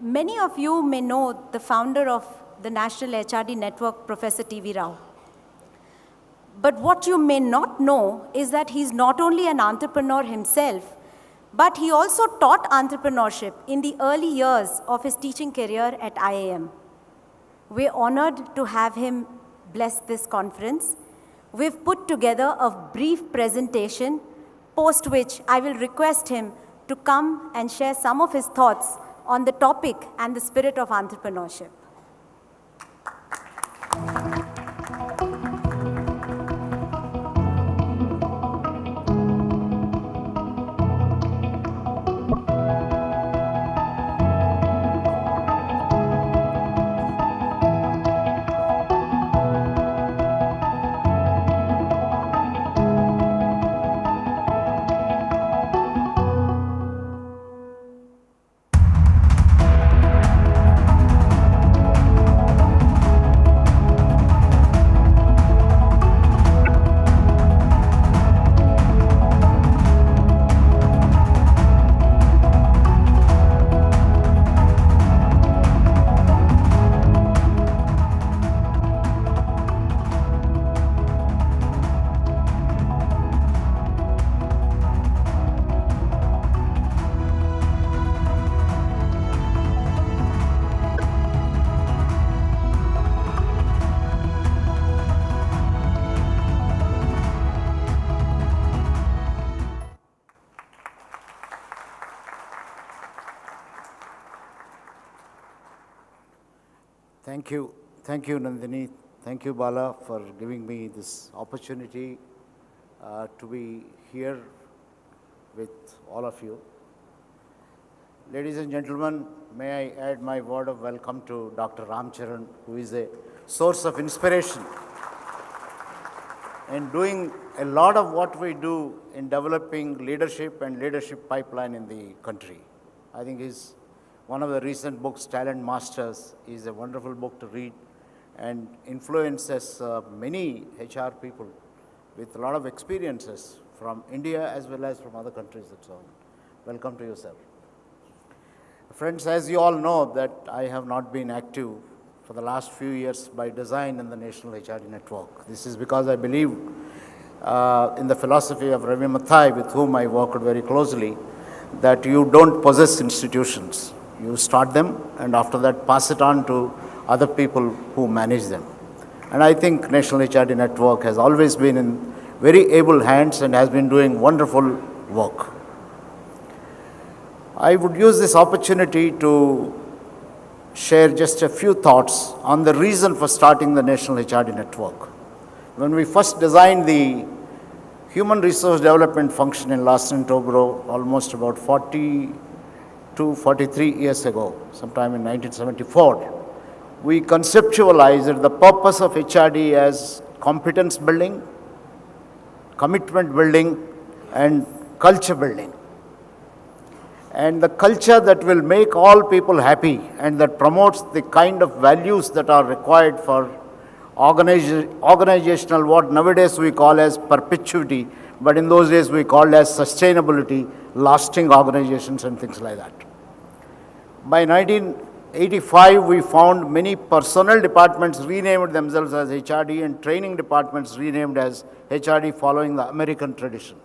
Many of you may know the founder of the National HRD Network, Professor T.V. Rao. But what you may not know is that he's not only an entrepreneur himself, but he also taught entrepreneurship in the early years of his teaching career at IIM. We're honored to have him bless this conference. We've put together a brief presentation, post which I will request him to come and share some of his thoughts on the topic and the spirit of entrepreneurship. Thank you, Nandini. Thank you, Bala, for giving me this opportunity to be here with all of you. Ladies and gentlemen, may I add my word of welcome to Dr. Ramcharan, who is a source of inspiration in doing a lot of what we do in developing leadership and leadership pipeline in the country. I think one of the recent books, Talent Masters, is a wonderful book to read and influences many HR people with a lot of experiences from India as well as from other countries and so on. Welcome to you, sir. Friends, as you all know that I have not been active for the last few years by design in the National HRD Network. This is because I believe in the philosophy of Ravi Mathai, with whom I worked very closely, that you don't possess institutions. You start them, and after that pass it on to other people who manage them. And I think National HRD Network has always been in very able hands and has been doing wonderful work. I would use this opportunity to share just a few thoughts on the reason for starting the National HRD Network. When we first designed the Human Resource Development function in Larsen & Toubro almost about 43 years ago, sometime in 1974, we conceptualized the purpose of HRD as competence building, commitment building, and culture building. And the culture that will make all people happy and that promotes the kind of values that are required for organizational, what nowadays we call as perpetuity, but in those days we called as sustainability, lasting organizations and things like that. By 1985, we found many personnel departments renamed themselves as HRD and training departments renamed as HRD following the American tradition.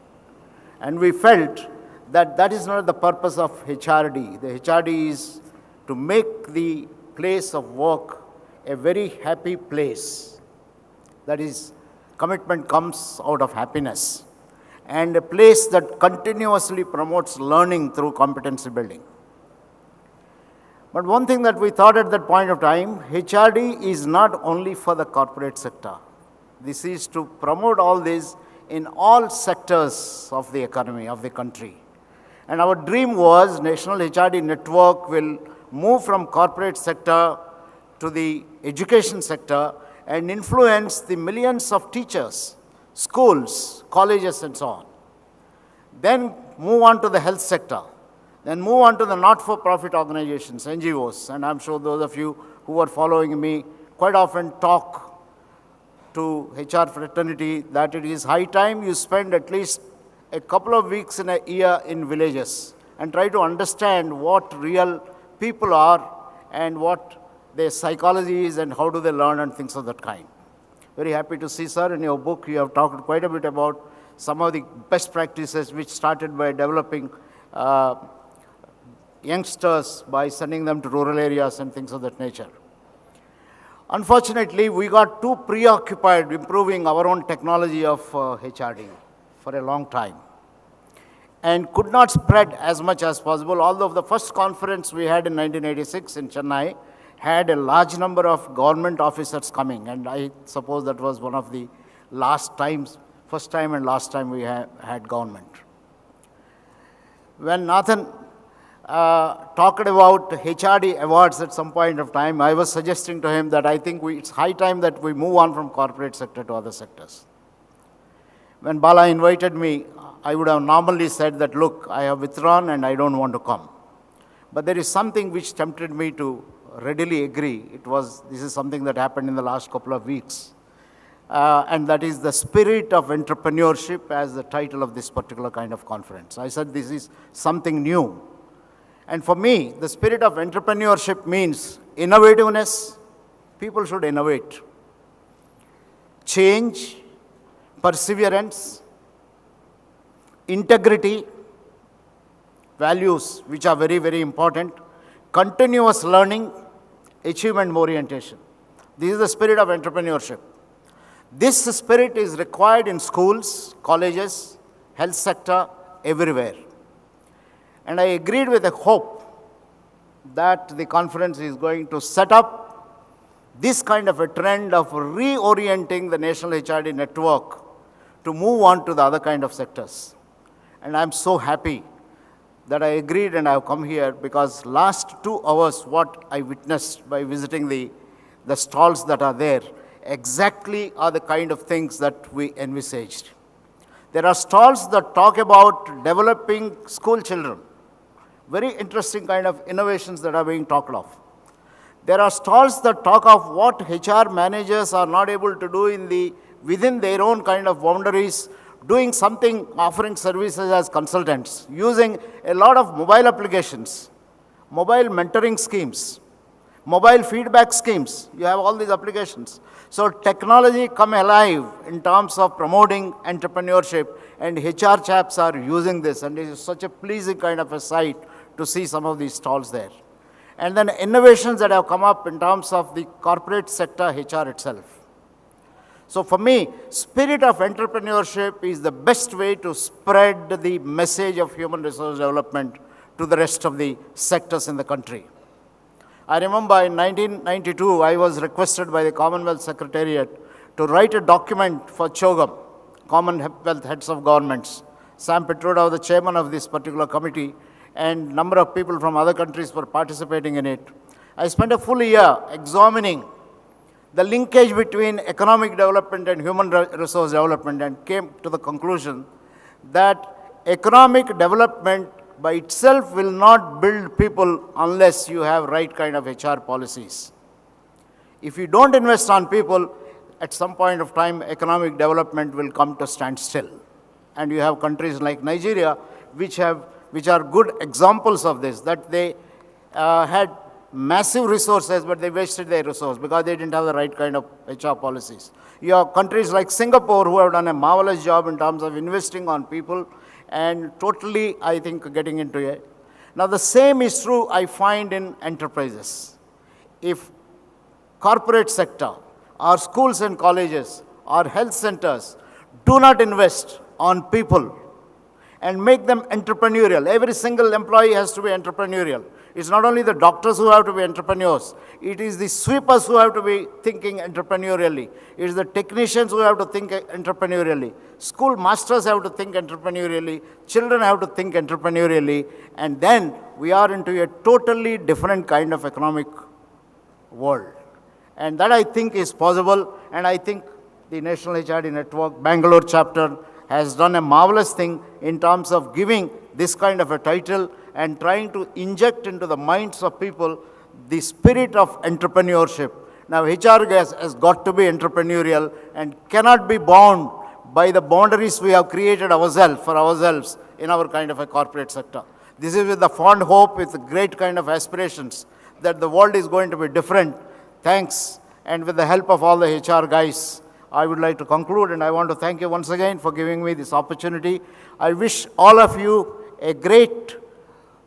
And we felt that that is not the purpose of HRD. The HRD is to make the place of work a very happy place. That is, commitment comes out of happiness. And a place that continuously promotes learning through competency building. But one thing that we thought at that point of time, HRD is not only for the corporate sector. This is to promote all this in all sectors of the economy, of the country. And our dream was National HRD Network will move from corporate sector to the education sector and influence the millions of teachers, schools, colleges and so on. Then move on to the health sector. Then move on to the not-for-profit organizations, NGOs, and I'm sure those of you who are following me quite often talk to HR fraternity that it is high time you spend at least a couple of weeks in a year in villages and try to understand what real people are and what their psychology is and how do they learn and things of that kind. Very happy to see, sir, in your book you have talked quite a bit about some of the best practices which started by developing youngsters by sending them to rural areas and things of that nature. Unfortunately, we got too preoccupied improving our own technology of HRD for a long time and could not spread as much as possible, although the first conference we had in 1986 in Chennai had a large number of government officers coming, and I suppose that was one of the first time and last time we had government. When Nathan talked about HRD awards at some point of time, I was suggesting to him that I think it's high time that we move on from corporate sector to other sectors. When Bala invited me, I would have normally said that, look, I have withdrawn and I don't want to come. But there is something which tempted me to readily agree. This is something that happened in the last couple of weeks. And that is the spirit of entrepreneurship as the title of this particular kind of conference. I said this is something new. And for me, the spirit of entrepreneurship means innovativeness. People should innovate. Change, perseverance, integrity, values which are very, very important, continuous learning, achievement orientation. This is the spirit of entrepreneurship. This spirit is required in schools, colleges, health sector, everywhere. And I agreed with a hope that the conference is going to set up this kind of a trend of reorienting the national HRD network to move on to the other kind of sectors. And I'm so happy that I agreed and I have come here because last 2 hours what I witnessed by visiting the stalls that are there exactly are the kind of things that we envisaged. There are stalls that talk about developing school children. Very interesting kind of innovations that are being talked of. There are stalls that talk of what HR managers are not able to do within their own kind of boundaries, doing something, offering services as consultants, using a lot of mobile applications, mobile mentoring schemes, mobile feedback schemes. You have all these applications. So technology come alive in terms of promoting entrepreneurship, and HR chaps are using this, and it is such a pleasing kind of a sight to see some of these stalls there. And then innovations that have come up in terms of the corporate sector HR itself. So for me, spirit of entrepreneurship is the best way to spread the message of human resource development to the rest of the sectors in the country. I remember in 1992, I was requested by the Commonwealth Secretariat to write a document for CHOGM, Commonwealth Heads of Governments. Sam Petruda was the chairman of this particular committee, and a number of people from other countries were participating in it. I spent a full year examining the linkage between economic development and human resource development and came to the conclusion that economic development by itself will not build people unless you have right kind of HR policies. If you don't invest on people, at some point of time, economic development will come to standstill. And you have countries like Nigeria, which are good examples of this, that they had massive resources, but they wasted their resource because they didn't have the right kind of HR policies. You have countries like Singapore who have done a marvelous job in terms of investing on people and totally, I think, getting into it. Now, the same is true, I find, in enterprises. If corporate sector, or schools and colleges, or health centers do not invest on people and make them entrepreneurial, every single employee has to be entrepreneurial. It's not only the doctors who have to be entrepreneurs. It is the sweepers who have to be thinking entrepreneurially. It is the technicians who have to think entrepreneurially. School masters have to think entrepreneurially. Children have to think entrepreneurially. And then we are into a totally different kind of economic world. And that I think is possible. And I think the National HRD Network, Bangalore chapter, has done a marvelous thing in terms of giving this kind of a title and trying to inject into the minds of people the spirit of entrepreneurship. Now, HR has got to be entrepreneurial and cannot be bound by the boundaries we have created for ourselves in our kind of a corporate sector. This is with the fond hope, with great kind of aspirations that the world is going to be different. Thanks. And with the help of all the HR guys, I would like to conclude, and I want to thank you once again for giving me this opportunity. I wish all of you a great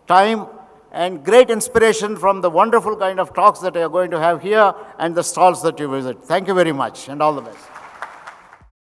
time and great inspiration from the wonderful kind of talks that you are going to have here and the stalls that you visit. Thank you very much, and all the best.